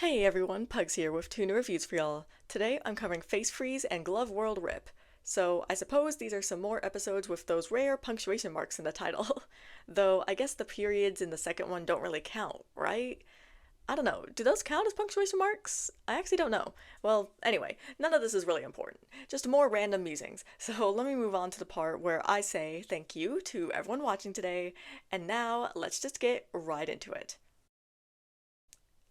Hey everyone, Pugs here with two new reviews for y'all. Today I'm covering Face Freeze and Glove World R.I.P. So I suppose these are some more episodes with those rare punctuation marks in the title. Though I guess the periods in the second one don't really count, right? I don't know, do those count as punctuation marks? I actually don't know. Well, anyway, none of this is really important. Just more random musings. So let me move on to the part where I say thank you to everyone watching today, and now let's just get right into it.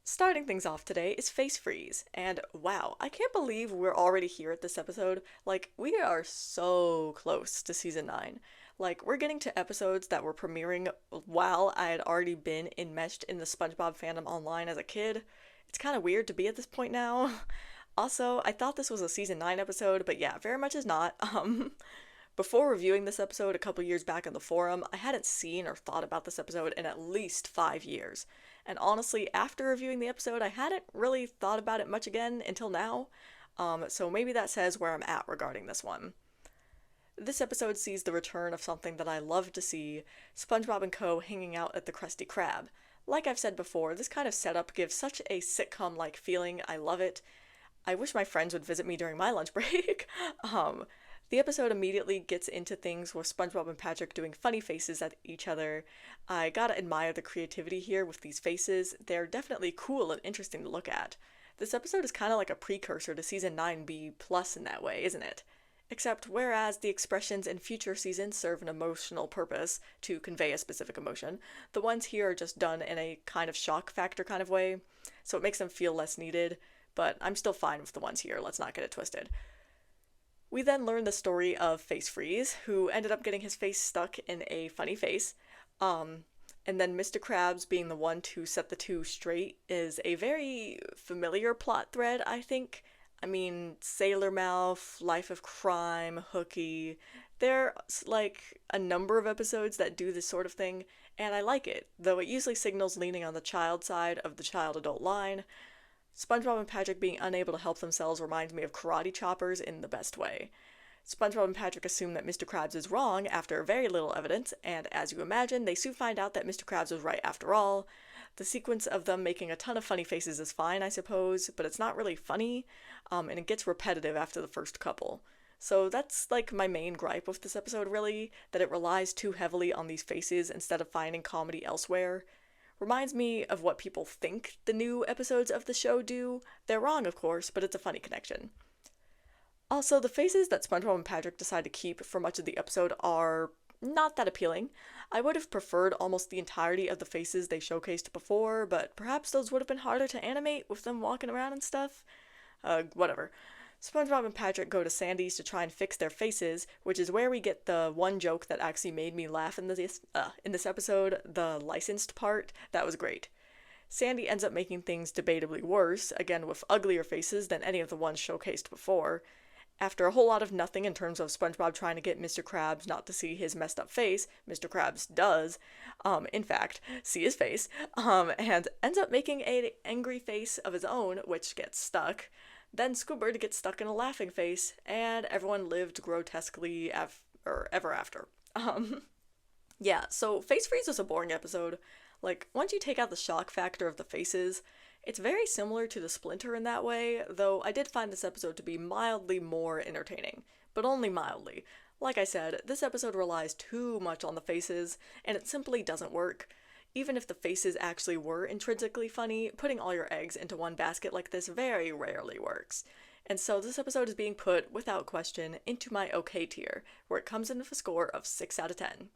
Starting things off today is Face Freeze, and wow, I can't believe we're already here at this episode. Like, we are so close to season 9. Like, we're getting to episodes that were premiering while I had already been enmeshed in the SpongeBob fandom online as a kid. It's kind of weird to be at this point now. Also, I thought this was a season 9 episode, but yeah, very much is not. Before reviewing this episode a couple years back on the forum, I hadn't seen or thought about this episode in at least 5 years. And honestly, after reviewing the episode, I hadn't really thought about it much again until now. So maybe that says where I'm at regarding this one. This episode sees the return of something that I love to see, SpongeBob and Co. hanging out at the Krusty Krab. Like I've said before, this kind of setup gives such a sitcom-like feeling. I love it. I wish my friends would visit me during my lunch break. The episode immediately gets into things with SpongeBob and Patrick doing funny faces at each other. I gotta admire the creativity here with these faces. They're definitely cool and interesting to look at. This episode is kind of like a precursor to season 9B plus in that way, isn't it? Except whereas the expressions in future seasons serve an emotional purpose to convey a specific emotion, the ones here are just done in a kind of shock factor kind of way, so it makes them feel less needed, but I'm still fine with the ones here, let's not get it twisted. We then learn the story of Face Freeze, who ended up getting his face stuck in a funny face. And then Mr. Krabs being the one to set the two straight is a very familiar plot thread, I think. I mean, Sailor Mouth, Life of Crime, Hooky. There's like a number of episodes that do this sort of thing, and I like it, though it usually signals leaning on the child side of the child adult line. SpongeBob and Patrick being unable to help themselves reminds me of karate choppers in the best way. SpongeBob and Patrick assume that Mr. Krabs is wrong after very little evidence, and as you imagine, they soon find out that Mr. Krabs was right after all. The sequence of them making a ton of funny faces is fine, I suppose, but it's not really funny, and it gets repetitive after the first couple. So that's like my main gripe with this episode, really, that it relies too heavily on these faces instead of finding comedy elsewhere. Reminds me of what people think the new episodes of the show do. They're wrong, of course, but it's a funny connection. Also, the faces that SpongeBob and Patrick decide to keep for much of the episode are not that appealing. I would have preferred almost the entirety of the faces they showcased before, but perhaps those would have been harder to animate with them walking around and stuff. Whatever. SpongeBob and Patrick go to Sandy's to try and fix their faces, which is where we get the one joke that actually made me laugh in this episode, the licensed part. That was great. Sandy ends up making things debatably worse, again with uglier faces than any of the ones showcased before. After a whole lot of nothing in terms of SpongeBob trying to get Mr. Krabs not to see his messed up face, Mr. Krabs does, in fact, see his face, and ends up making an angry face of his own, which gets stuck. Then Squidward gets stuck in a laughing face, and everyone lived grotesquely ever after. Yeah, so Face Freeze was a boring episode. Like, once you take out the shock factor of the faces, it's very similar to the Splinter in that way, though I did find this episode to be mildly more entertaining, but only mildly. Like I said, this episode relies too much on the faces, and it simply doesn't work. Even if the faces actually were intrinsically funny, putting all your eggs into one basket like this very rarely works. And so this episode is being put, without question, into my okay tier, where it comes in with a score of 6 out of 10.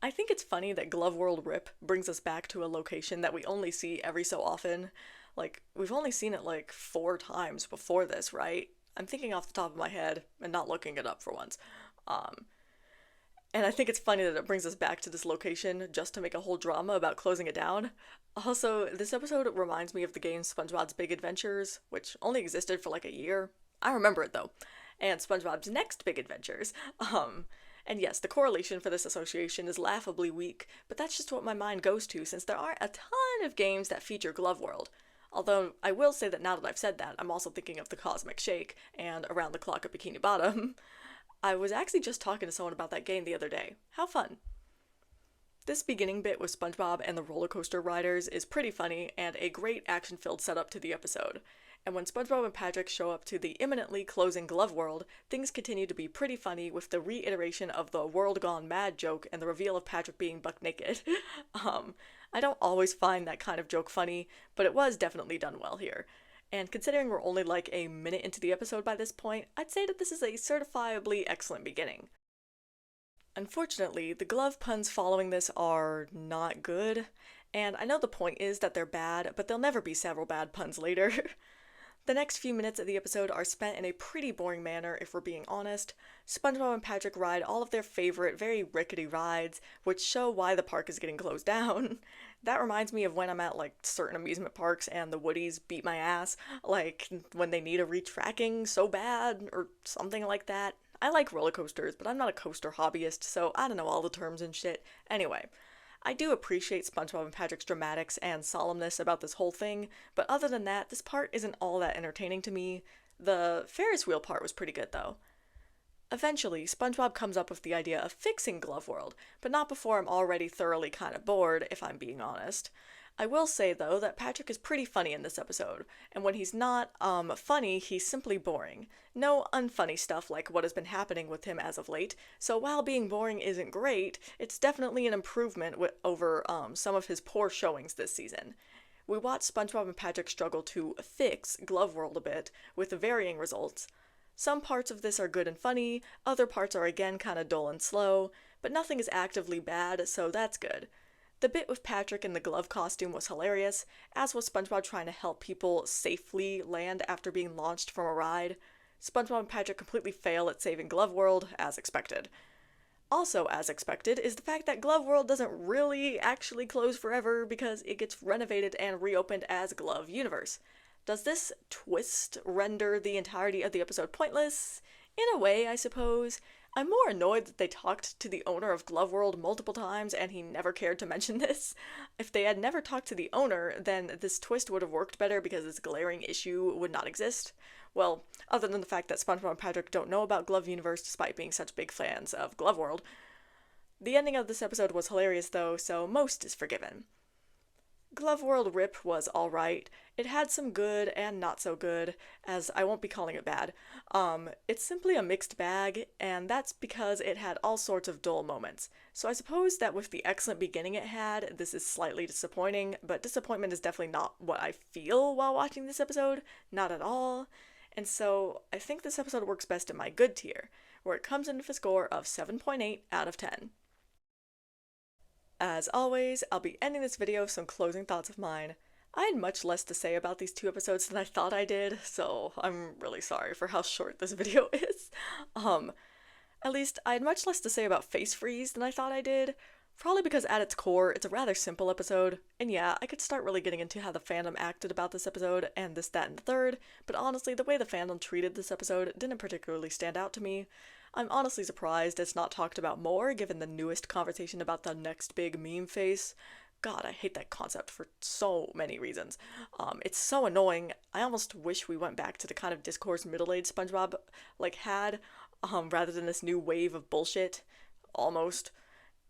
I think it's funny that Glove World R.I.P. brings us back to a location that we only see every so often. Like, we've only seen it like 4 times before this, right? I'm thinking off the top of my head and not looking it up for once. Um, and I think it's funny that it brings us back to this location just to make a whole drama about closing it down. Also, this episode reminds me of the game SpongeBob's Big Adventures, which only existed for like a year. I remember it though. And SpongeBob's Next Big Adventures. And yes, the correlation for this association is laughably weak, but that's just what my mind goes to since there aren't a ton of games that feature Glove World. Although, I will say that now that I've said that, I'm also thinking of the Cosmic Shake and Around the Clock at Bikini Bottom. I was actually just talking to someone about that game the other day. How fun. This beginning bit with SpongeBob and the roller coaster riders is pretty funny and a great action-filled setup to the episode. And when SpongeBob and Patrick show up to the imminently closing glove world, things continue to be pretty funny with the reiteration of the world gone mad joke and the reveal of Patrick being buck naked. I don't always find that kind of joke funny, but it was definitely done well here. And considering we're only like a minute into the episode by this point, I'd say that this is a certifiably excellent beginning. Unfortunately, the glove puns following this are not good, and I know the point is that they're bad, but there'll never be several bad puns later. The next few minutes of the episode are spent in a pretty boring manner, if we're being honest. SpongeBob and Patrick ride all of their favorite, very rickety rides, which show why the park is getting closed down. That reminds me of when I'm at, like, certain amusement parks and the Woodies beat my ass, like, when they need a retracking so bad, or something like that. I like roller coasters, but I'm not a coaster hobbyist, so I don't know all the terms and shit. Anyway, I do appreciate SpongeBob and Patrick's dramatics and solemnness about this whole thing, but other than that, this part isn't all that entertaining to me. The Ferris wheel part was pretty good, though. Eventually, SpongeBob comes up with the idea of fixing Glove World, but not before I'm already thoroughly kind of bored, if I'm being honest. I will say, though, that Patrick is pretty funny in this episode, and when he's not, funny, he's simply boring. No unfunny stuff like what has been happening with him as of late, so while being boring isn't great, it's definitely an improvement over, some of his poor showings this season. We watch SpongeBob and Patrick struggle to fix Glove World a bit, with varying results. Some parts of this are good and funny, other parts are again kinda dull and slow, but nothing is actively bad, so that's good. The bit with Patrick in the glove costume was hilarious, as was SpongeBob trying to help people safely land after being launched from a ride. SpongeBob and Patrick completely fail at saving Glove World, as expected. Also, as expected, is the fact that Glove World doesn't really actually close forever because it gets renovated and reopened as Glove Universe. Does this twist render the entirety of the episode pointless? In a way, I suppose. I'm more annoyed that they talked to the owner of Glove World multiple times and he never cared to mention this. If they had never talked to the owner, then this twist would have worked better because this glaring issue would not exist. Well, other than the fact that SpongeBob and Patrick don't know about Glove Universe despite being such big fans of Glove World. The ending of this episode was hilarious though, so most is forgiven. Glove World R.I.P was alright. It had some good and not so good, as I won't be calling it bad. It's simply a mixed bag, and that's because it had all sorts of dull moments. So I suppose that with the excellent beginning it had, this is slightly disappointing, but disappointment is definitely not what I feel while watching this episode. Not at all. And so I think this episode works best in my good tier, where it comes in with a score of 7.8 out of 10. As always, I'll be ending this video with some closing thoughts of mine. I had much less to say about these two episodes than I thought I did, so I'm really sorry for how short this video is. At least I had much less to say about Face Freeze than I thought I did, probably because at its core, it's a rather simple episode, and yeah, I could start really getting into how the fandom acted about this episode, and this, that, and the third, but honestly, the way the fandom treated this episode didn't particularly stand out to me. I'm honestly surprised it's not talked about more, given the newest conversation about the next big meme face. God, I hate that concept for so many reasons. It's so annoying. I almost wish we went back to the kind of discourse middle-aged SpongeBob, had, rather than this new wave of bullshit. Almost.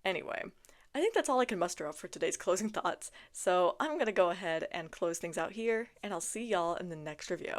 Anyway, I think that's all I can muster up for today's closing thoughts, so I'm gonna go ahead and close things out here, and I'll see y'all in the next review.